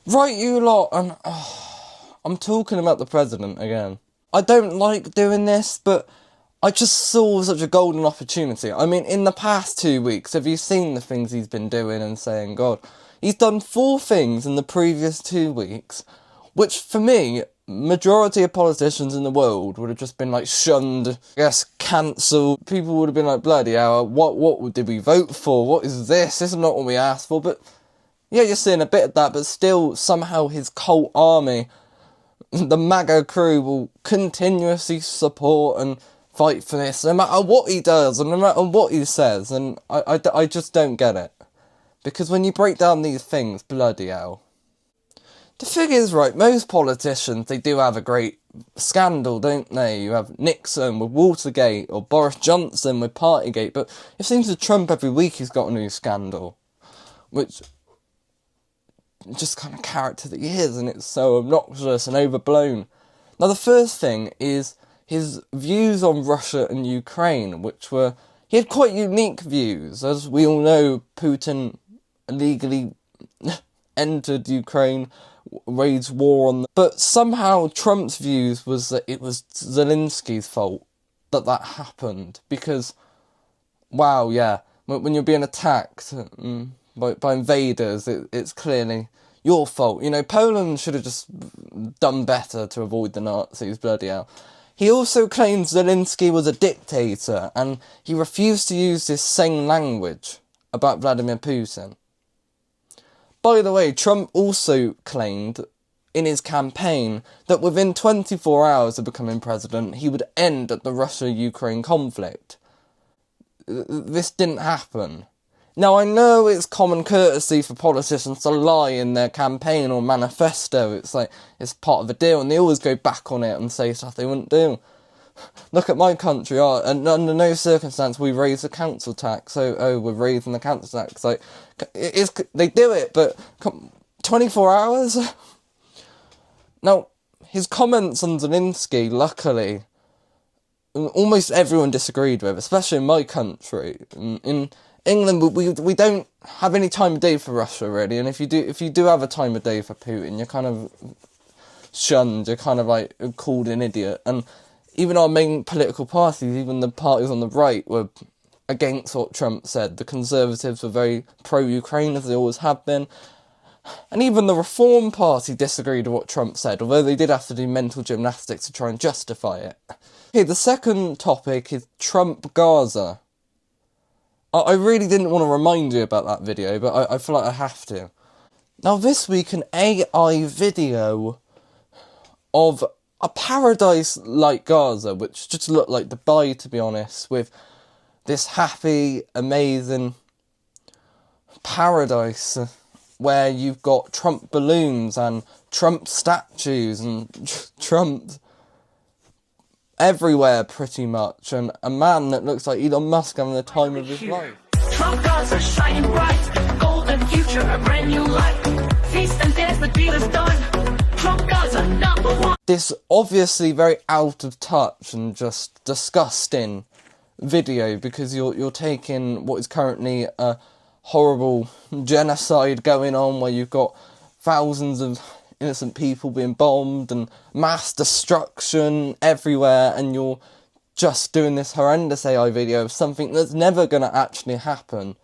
Right, you lot, and I'm talking about the president again. I don't like doing this, but I just saw such a golden opportunity. I mean, in the past 2 weeks, have you seen the things he's been doing and saying, God, he's done 4 things in the previous 2 weeks, which for me, majority of politicians in the world would have just been like shunned, I guess cancelled. People would have been like, bloody hell, what did we vote for? What is this? This is not what we asked for, but yeah, you're seeing a bit of that, but still, somehow his cult army, the MAGA crew, will continuously support and fight for this, no matter what he does, and no matter what he says, and I just don't get it. Because when you break down these things, bloody hell. The thing is, right, most politicians, they do have a great scandal, don't they? You have Nixon with Watergate, or Boris Johnson with Partygate, but it seems to Trump every week he's got a new scandal. Which just kind of character that he is, and it's so obnoxious and overblown. Now, the first thing is his views on Russia and Ukraine, which were... He had quite unique views. As we all know, Putin illegally entered Ukraine, waged war on them. But somehow Trump's views was that it was Zelensky's fault that happened. Because, wow, yeah, when you're being attacked by invaders, it's clearly your fault. You know, Poland should have just done better to avoid the Nazis, bloody hell. He also claims Zelensky was a dictator, and he refused to use this same language about Vladimir Putin. By the way, Trump also claimed in his campaign that within 24 hours of becoming president, he would end the Russia-Ukraine conflict. This didn't happen. Now, I know it's common courtesy for politicians to lie in their campaign or manifesto. It's like, it's part of the deal, and they always go back on it and say stuff they wouldn't do. Look at my country, and under no circumstance we raise the council tax. Oh, we're raising the council tax. Like, they do it, but 24 hours? Now, his comments on Zelensky, luckily, almost everyone disagreed with, especially in my country. In England, we don't have any time of day for Russia, really, and if you do have a time of day for Putin, you're kind of shunned, you're kind of like called an idiot, and even our main political parties, even the parties on the right, were against what Trump said. The Conservatives were very pro-Ukraine, as they always have been, and even the Reform Party disagreed with what Trump said, although they did have to do mental gymnastics to try and justify it. Okay, the second topic is Trump Gaza. I really didn't want to remind you about that video, but I feel like I have to. Now, this week, an AI video of a paradise like Gaza, which just looked like Dubai, to be honest, with this happy, amazing paradise where you've got Trump balloons and Trump statues and Trump everywhere, pretty much, and a man that looks like Elon Musk having the time of his life. Trump Gaza shining bright, golden future, a brand new life. Feast and dance, the deal is done. Trump Gaza #1. This obviously very out of touch and just disgusting video, because you're taking what is currently a horrible genocide going on, where you've got thousands of innocent people being bombed and mass destruction everywhere, and you're just doing this horrendous AI video of something that's never going to actually happen.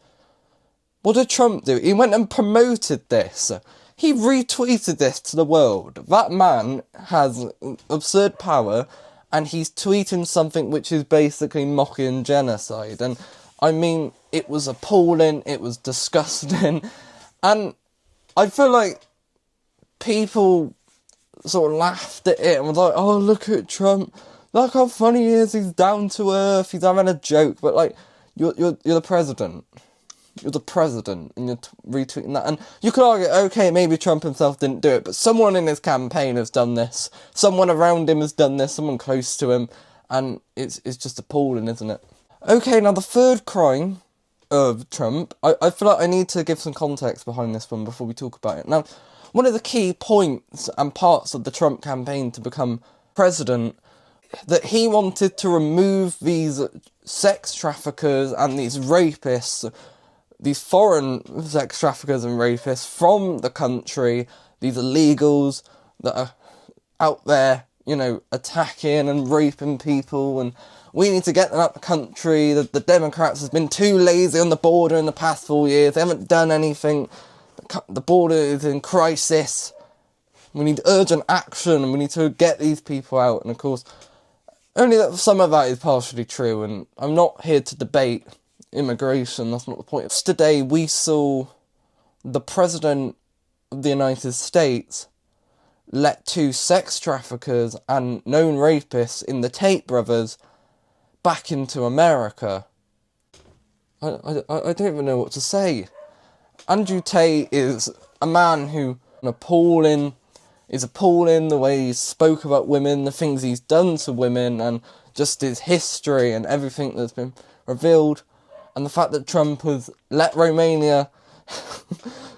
What did Trump do? He went and promoted this. He retweeted this to the world. That man has absurd power, and he's tweeting something which is basically mocking genocide. And I mean, it was appalling, it was disgusting, and I feel like people sort of laughed at it and was like, oh, look at Trump, look how funny he is, he's down to earth, he's having a joke. But like, you're the president. You're the president, and you're retweeting that. And you could argue, okay, maybe Trump himself didn't do it, but someone in his campaign has done this. Someone around him has done this, someone close to him, and it's just appalling, isn't it? Okay, now the third crime of Trump, I feel like I need to give some context behind this one before we talk about it. Now, one of the key points and parts of the Trump campaign to become president, that he wanted to remove these sex traffickers and these rapists, these foreign sex traffickers and rapists from the country, these illegals that are out there, you know, attacking and raping people, and we need to get them out the country. The Democrats has been too lazy on the border in the past 4 years. They haven't done anything. The border is in crisis. We need urgent action, and we need to get these people out. And of course, only that some of that is partially true, and I'm not here to debate immigration, that's not the point. Today we saw the President of the United States let 2 sex traffickers and known rapists in the Tate brothers back into America. I don't even know what to say. Andrew Tate is a man who is appalling the way he spoke about women, the things he's done to women, and just his history and everything that's been revealed. And the fact that Trump has let Romania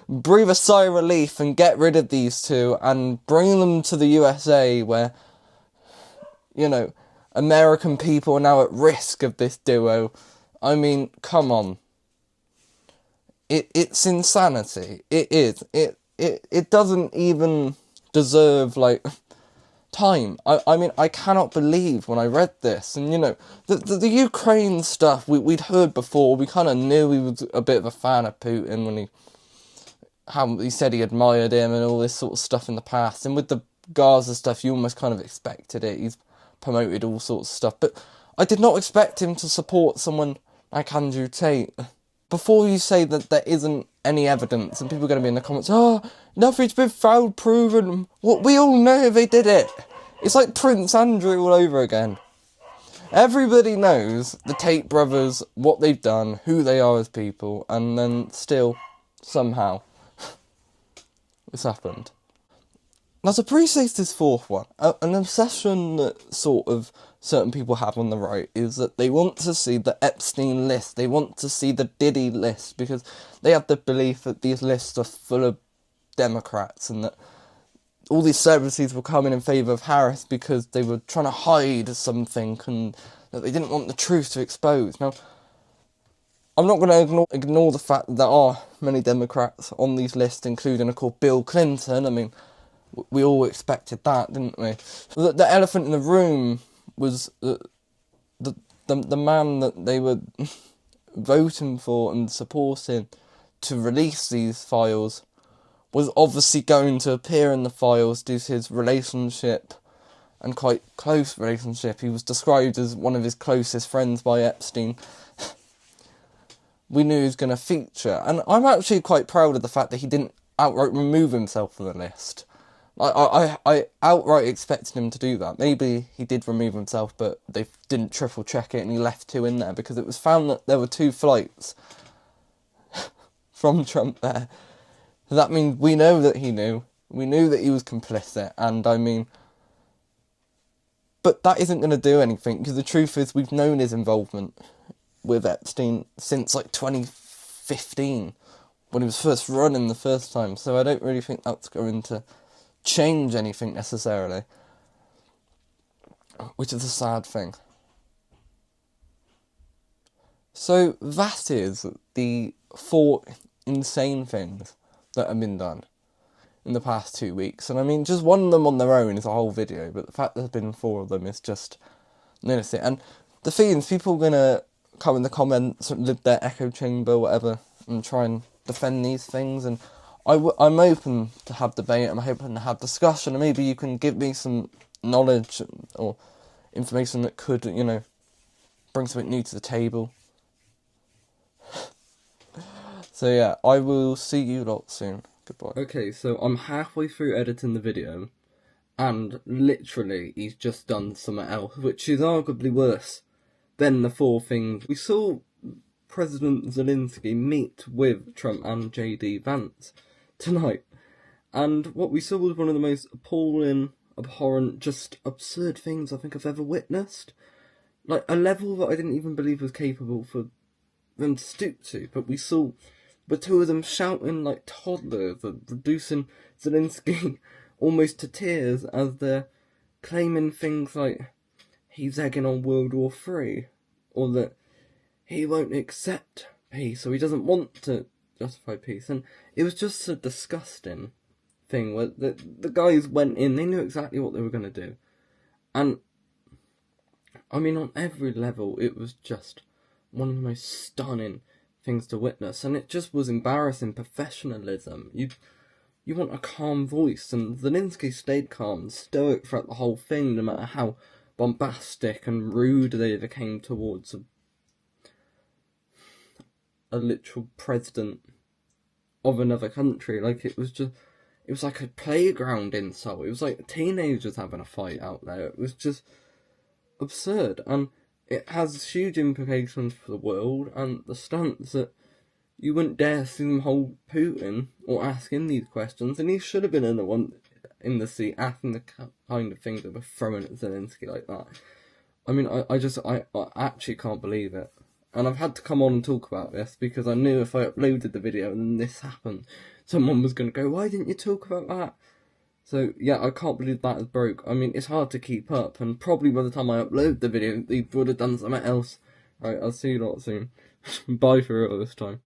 breathe a sigh of relief and get rid of these 2 and bring them to the USA, where, you know, American people are now at risk of this duo. I mean, come on. It's insanity. It is. It doesn't even deserve, like, time. I mean, I cannot believe when I read this, and you know, the Ukraine stuff we'd heard before. We kind of knew he was a bit of a fan of Putin when he said he admired him and all this sort of stuff in the past. And with the Gaza stuff, you almost kind of expected it. He's promoted all sorts of stuff, but I did not expect him to support someone like Andrew Tate. Before you say that there isn't any evidence, and people are going to be in the comments, oh, nothing's been found, proven. What, we all know they did it. It's like Prince Andrew all over again. Everybody knows the Tate brothers, what they've done, who they are as people, and then still, somehow, this happened. Now, to appreciate this 4th one, an obsession that sort of certain people have on the right is that they want to see the Epstein list, they want to see the Diddy list, because they have the belief that these lists are full of Democrats, and that all these celebrities were coming in favour of Harris because they were trying to hide something, and that they didn't want the truth to expose. Now, I'm not going to ignore the fact that there are many Democrats on these lists, including, of course, Bill Clinton. I mean, we all expected that, didn't we? The elephant in the room was the man that they were voting for and supporting to release these files was obviously going to appear in the files due to his relationship, and quite close relationship. He was described as one of his closest friends by Epstein. We knew he was going to feature, and I'm actually quite proud of the fact that he didn't outright remove himself from the list. I outright expected him to do that. Maybe he did remove himself, but they didn't triple check it and he left 2 in there, because it was found that there were 2 flights from Trump there. So that means we know that he knew. We knew that he was complicit, and I mean, but that isn't going to do anything, because the truth is we've known his involvement with Epstein since like 2015, when he was first running the first time, so I don't really think that's going to change anything necessarily, which is a sad thing. So that is the 4 insane things that have been done in the past 2 weeks, and I mean, just one of them on their own is a whole video, but the fact there's been 4 of them is just lunacy. And the thing is, people are going to come in the comments and live their echo chamber, whatever, and try and defend these things, and I'm open to have debate, I'm open to have discussion, and maybe you can give me some knowledge or information that could, you know, bring something new to the table. So yeah, I will see you lot soon. Goodbye. Okay, so I'm halfway through editing the video, and literally he's just done something else, which is arguably worse than the 4 things. We saw President Zelensky meet with Trump and JD Vance tonight, and what we saw was one of the most appalling, abhorrent, just absurd things I think I've ever witnessed. Like, a level that I didn't even believe was capable for them to stoop to, but we saw the 2 of them shouting like toddlers and reducing Zelensky almost to tears as they're claiming things like he's egging on World War III, or that he won't accept peace, or he doesn't want to justify peace, and it was just a disgusting thing where the guys went in, they knew exactly what they were going to do. And, I mean, on every level, it was just one of the most stunning things to witness. And it just was embarrassing professionalism. You want a calm voice, and Zelensky stayed calm, stoic throughout the whole thing, no matter how bombastic and rude they became towards a literal president of another country. Like, it was like a playground insult. It was like teenagers having a fight out there. It was just absurd, and it has huge implications for the world, and the stance that you wouldn't dare see them hold Putin or ask him these questions, and he should have been in the one in the seat asking the kind of things that were thrown at Zelensky like that. I mean, I actually can't believe it. And I've had to come on and talk about this because I knew if I uploaded the video and then this happened, someone was going to go, why didn't you talk about that? So, yeah, I can't believe that is broke. I mean, it's hard to keep up, and probably by the time I upload the video, they would have done something else. Right, I'll see you lot soon. Bye for real this time.